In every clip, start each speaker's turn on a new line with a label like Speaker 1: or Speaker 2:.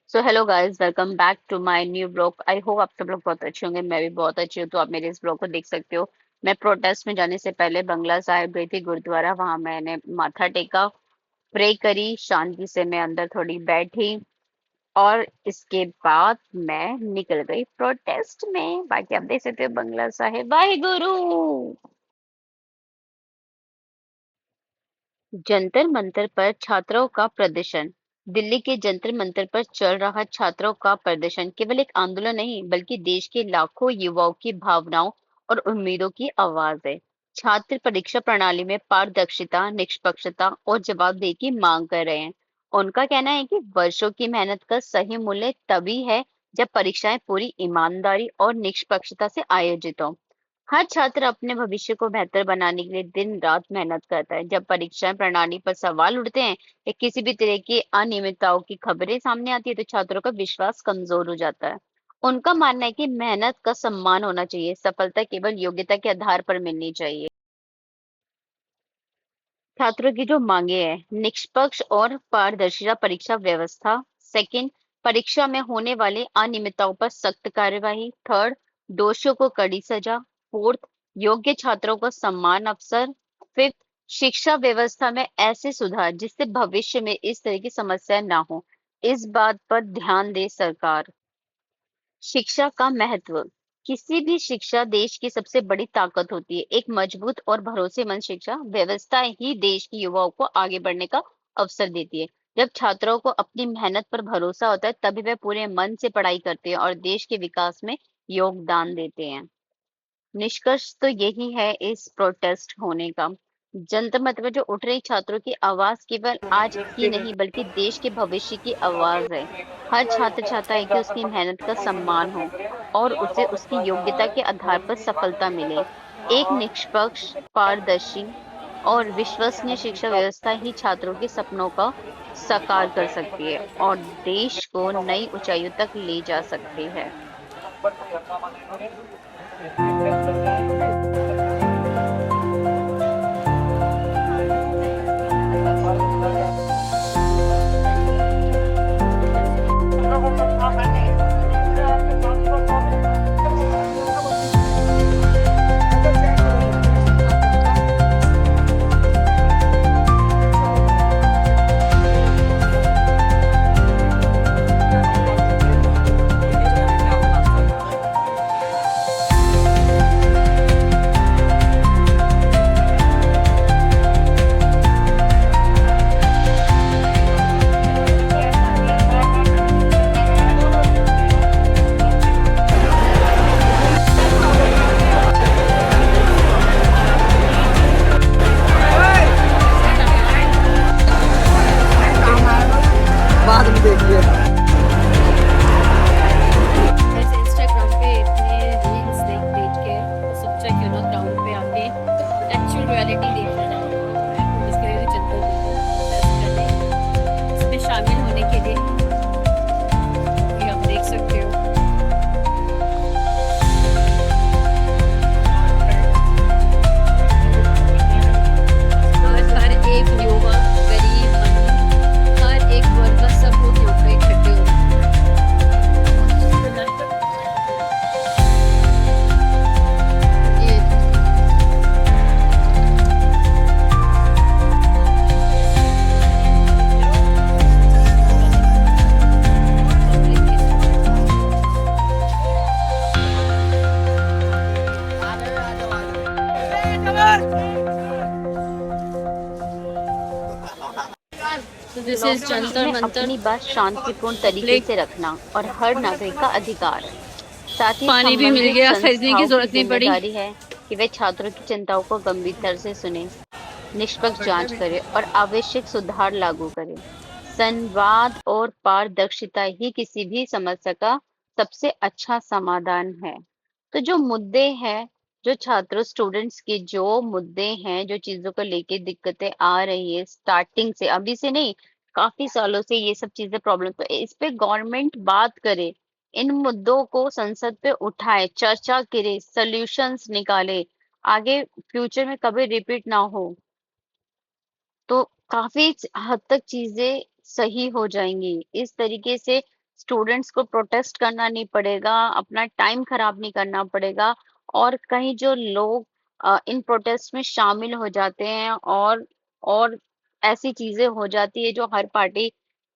Speaker 1: So hello guys, welcome back to my new blog. I hope आप सब लोग बहुत अच्छे होंगे। मैं भी बहुत अच्छी हूँ। तो आप मेरे इस ब्लॉग को देख सकते हो। मैं प्रोटेस्ट में जाने से पहले बंगला साहिब गई थी, गुरुद्वारा। वहां मैंने माथा टेका, प्रे करी, शांति से मैं अंदर थोड़ी बैठी और इसके बाद मैं निकल गई प्रोटेस्ट में। बाकी आप देख सकते हो बंगला साहिब। वाहे गुरु। जंतर मंतर पर छात्रों का प्रदर्शन। दिल्ली के जंतर मंतर पर चल रहा छात्रों का प्रदर्शन केवल एक आंदोलन नहीं, बल्कि देश के लाखों युवाओं की भावनाओं और उम्मीदों की आवाज है। छात्र परीक्षा प्रणाली में पारदर्शिता, निष्पक्षता और जवाबदेही की मांग कर रहे हैं। उनका कहना है कि वर्षों की मेहनत का सही मूल्य तभी है जब परीक्षाएं पूरी ईमानदारी और निष्पक्षता से आयोजित हो। हर छात्र अपने भविष्य को बेहतर बनाने के लिए दिन रात मेहनत करता है। जब परीक्षा प्रणाली पर सवाल उठते हैं या किसी भी तरह की अनियमितताओं की खबरें सामने आती है, तो छात्रों का विश्वास कमजोर हो जाता है। उनका मानना है कि मेहनत का सम्मान होना चाहिए, सफलता केवल योग्यता के आधार पर मिलनी चाहिए। छात्रों की जो मांगे हैं: निष्पक्ष और पारदर्शिता परीक्षा व्यवस्था। सेकंड, परीक्षा में होने वाली अनियमितताओं पर सख्त कार्यवाही। थर्ड, दोषियों को कड़ी सजा। फोर्थ, योग्य छात्रों को सम्मान अवसर। फिफ्थ, शिक्षा व्यवस्था में ऐसे सुधार जिससे भविष्य में इस तरह की समस्या ना हो। इस बात पर ध्यान दे सरकार। शिक्षा का महत्व। किसी भी शिक्षा देश की सबसे बड़ी ताकत होती है। एक मजबूत और भरोसेमंद शिक्षा व्यवस्था ही देश के युवाओं को आगे बढ़ने का अवसर देती है। जब छात्रों को अपनी मेहनत पर भरोसा होता है, तभी वे पूरे मन से पढ़ाई करते हैं और देश के विकास में योगदान देते हैं। निष्कर्ष तो यही है इस प्रोटेस्ट होने का। जनता मत में जो उठ रही छात्रों की आवाज केवल आज की नहीं, बल्कि देश के भविष्य की आवाज है। हर छात्र चाहता है कि उसकी मेहनत का सम्मान हो और उसे उसकी योग्यता के आधार पर सफलता मिले। एक निष्पक्ष, पारदर्शी और विश्वसनीय शिक्षा व्यवस्था ही छात्रों के सपनों का साकार कर सकती है और देश को नई ऊंचाइयों तक ले जा सकती है।
Speaker 2: बाद में देखिए।
Speaker 3: ऐसे इंस्टाग्राम पे इतने रील्स देख देख के सोचा क्यों ना ग्राउंड पे आके एक्चुअल रियलिटी देख लेना। इसके लिए भी चलते हैं इसमें शामिल होने के लिए। ये आप देख सकते हो। और हर एक युवा, गरीब, अमीर, हर एक वर्ग का सब लोग यहाँ पे इकट्ठे हो रहे हैं। ये तो दिस इज
Speaker 1: लॉकडाउन
Speaker 3: जंतर
Speaker 1: में
Speaker 3: मंतर
Speaker 1: अपनी बात शांतिपूर्ण तरीके
Speaker 3: पब्लिक।
Speaker 1: से रखना और हर नागरिक का अधिकार है। साथ ही
Speaker 3: पानी भी मिल
Speaker 1: संबंधित
Speaker 3: गया, खरीदने की
Speaker 1: संस्थाओं की
Speaker 3: जरूरत नहीं पड़ी।
Speaker 1: जिम्मेदारी है कि वे छात्रों की चिंताओं को गंभीरता से सुने, निष्पक्ष जांच करें और आवश्यक सुधार लागू करें। संवाद और पारदर्शिता ही किसी भी समस्या का सबसे अच्छा समाधान है। तो जो मुद्दे हैं, जो छात्रों स्टूडेंट्स के जो मुद्दे हैं, जो चीजों को लेके दिक्कतें आ रही है स्टार्टिंग से, अभी से नहीं, काफी सालों से ये सब चीजें प्रॉब्लम, तो इस पे गवर्नमेंट बात करे, इन मुद्दों को संसद पे उठाए, चर्चा करे, सॉल्यूशंस निकाले, आगे फ्यूचर में कभी रिपीट ना हो, तो काफी हद तक चीजें सही हो जाएंगी। इस तरीके से स्टूडेंट्स को प्रोटेस्ट करना नहीं पड़ेगा, अपना टाइम खराब नहीं करना पड़ेगा। और कहीं जो लोग इन प्रोटेस्ट में शामिल हो जाते हैं और ऐसी चीजें हो जाती है जो हर पार्टी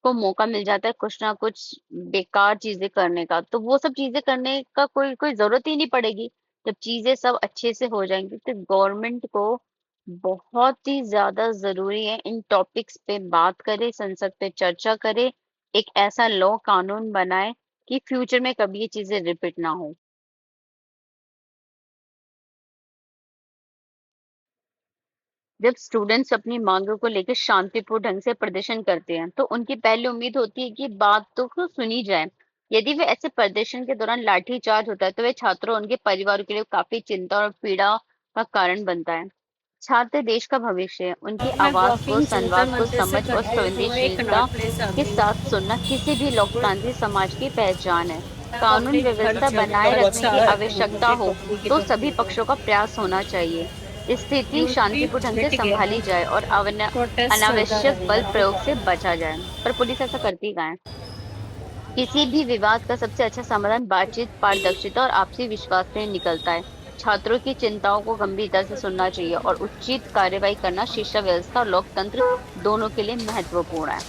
Speaker 1: को मौका मिल जाता है कुछ ना कुछ बेकार चीजें करने का, तो वो सब चीजें करने का कोई कोई जरूरत ही नहीं पड़ेगी। जब चीजें सब अच्छे से हो जाएंगी तो गवर्नमेंट को बहुत ही ज्यादा जरूरी है इन टॉपिक्स पे बात करे, संसद पे चर्चा करे, एक ऐसा लॉ कानून बनाए कि फ्यूचर में कभी ये चीजें रिपीट ना हो। जब स्टूडेंट्स अपनी मांगों को लेकर शांतिपूर्ण ढंग से प्रदर्शन करते हैं तो उनकी पहली उम्मीद होती है कि बातों को सुनी जाए। यदि वे ऐसे प्रदर्शन के दौरान लाठीचार्ज होता है तो वे छात्रों और उनके परिवारों के लिए काफी चिंता और पीड़ा का कारण बनता है। छात्र देश का भविष्य है, उनकी
Speaker 3: अब मैं
Speaker 1: आवाज को,
Speaker 3: वॉकिंग जंतर
Speaker 1: संवाद को
Speaker 3: मंतर से
Speaker 1: समझ और
Speaker 3: करके वो एक
Speaker 1: संवेदनशीलता
Speaker 3: कनॉट प्लेस आ
Speaker 1: के
Speaker 3: गई।
Speaker 1: साथ सुनना किसी भी लोकतांत्रिक समाज की पहचान है। कानून
Speaker 3: पब्लिक
Speaker 1: व्यवस्था
Speaker 3: खर्च
Speaker 1: बनाए
Speaker 3: बहुत
Speaker 1: रखने की
Speaker 3: सारा है
Speaker 1: आवश्यकता
Speaker 3: उनकी
Speaker 1: हो
Speaker 3: पब्लिक की
Speaker 1: तो
Speaker 3: तरफ
Speaker 1: सभी
Speaker 3: से।
Speaker 1: पक्षों का प्रयास होना चाहिए, स्थिति
Speaker 3: यूथ भी
Speaker 1: शांतिपूर्ण ढंग से
Speaker 3: मिट गया है,
Speaker 1: संभाली जाए और
Speaker 3: प्रोटेस्ट चलता
Speaker 1: अनावश्यक बल
Speaker 3: रहेगा।
Speaker 1: प्रयोग से बचा जाए। पर पुलिस ऐसा करती कहाँ है? किसी भी विवाद का सबसे अच्छा समाधान बातचीत, पारदर्शिता और आपसी विश्वास से निकलता है। छात्रों की चिंताओं को गंभीरता से सुनना चाहिए और उचित कार्रवाई करना शिक्षा व्यवस्था और लोकतंत्र दोनों के लिए महत्वपूर्ण है।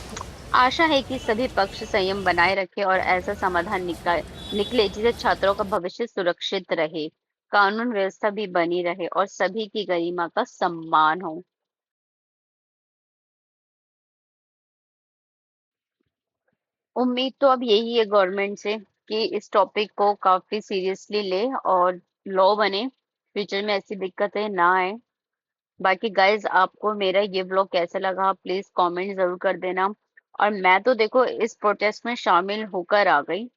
Speaker 1: आशा है कि सभी पक्ष संयम बनाए रखें और ऐसा समाधान निकले जिससे छात्रों का भविष्य सुरक्षित रहे, कानून व्यवस्था भी बनी रहे और सभी की गरिमा का सम्मान हो। उम्मीद तो अब यही है गवर्नमेंट से कि इस टॉपिक को काफी सीरियसली ले और लॉ बने, फ्यूचर में ऐसी दिक्कतें ना आए। बाकी गाइज आपको मेरा ये व्लॉग कैसा लगा प्लीज कमेंट जरूर कर देना। और मैं तो देखो इस प्रोटेस्ट में शामिल होकर आ गई,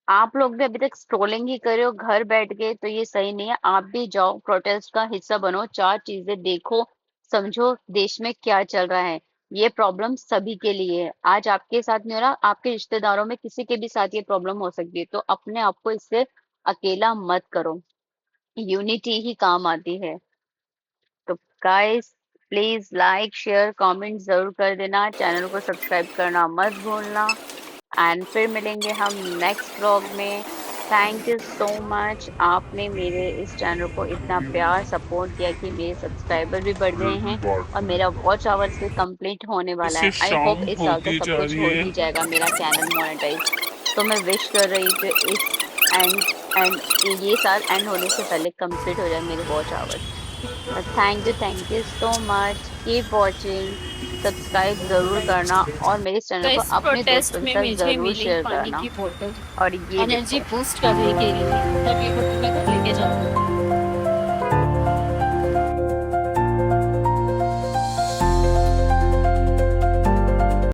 Speaker 1: आप लोग भी अभी तक स्क्रोलिंग ही कर रहे हो घर बैठ के तो ये सही नहीं है। आप भी जाओ, प्रोटेस्ट का हिस्सा बनो, चार चीजें देखो, समझो देश में क्या चल रहा है। ये प्रॉब्लम सभी के लिए है, आज आपके साथ नहीं हो रहा, आपके रिश्तेदारों में किसी के भी साथ ये प्रॉब्लम हो सकती है, तो अपने आप को इससे अकेला मत करो, यूनिटी ही काम आती है। तो guys please like share comment जरूर कर देना, चैनल को सब्सक्राइब करना मत भूलना। एंड फिर मिलेंगे हम नेक्स्ट व्लॉग में। थैंक यू सो मच, आपने मेरे इस चैनल को इतना प्यार सपोर्ट किया कि मेरे सब्सक्राइबर भी बढ़ गए हैं और मेरा वॉच आवर्स भी कंप्लीट होने वाला
Speaker 2: जैसे
Speaker 1: है। आई
Speaker 2: शाम
Speaker 1: होप इस साल तो
Speaker 2: होती
Speaker 1: सब
Speaker 2: जा
Speaker 1: कुछ
Speaker 2: रही
Speaker 1: हो
Speaker 2: है।
Speaker 1: ही जाएगा मेरा चैनल मोनेटाइज। तो मैं विश कर रही थी इस एंड एंड ये साल एंड होने से पहले कंप्लीट हो जाए मेरे watch hours. Thank you so much, keep watching, subscribe जरूर करना और मेरे इस चैनल
Speaker 3: तो
Speaker 1: को
Speaker 3: इस
Speaker 1: अपने
Speaker 3: प्रोटेस्ट
Speaker 1: दोस्तों के
Speaker 3: में
Speaker 1: साथ
Speaker 3: मुझे
Speaker 1: जरूर
Speaker 3: मिली
Speaker 1: शेयर
Speaker 3: पानी
Speaker 1: करना।
Speaker 3: की बोतल,
Speaker 1: और ये
Speaker 3: एनर्जी
Speaker 1: देखो,
Speaker 3: बूस्ट करने के लिए, तब ये बोतल मैं घर लेके जाऊंगी।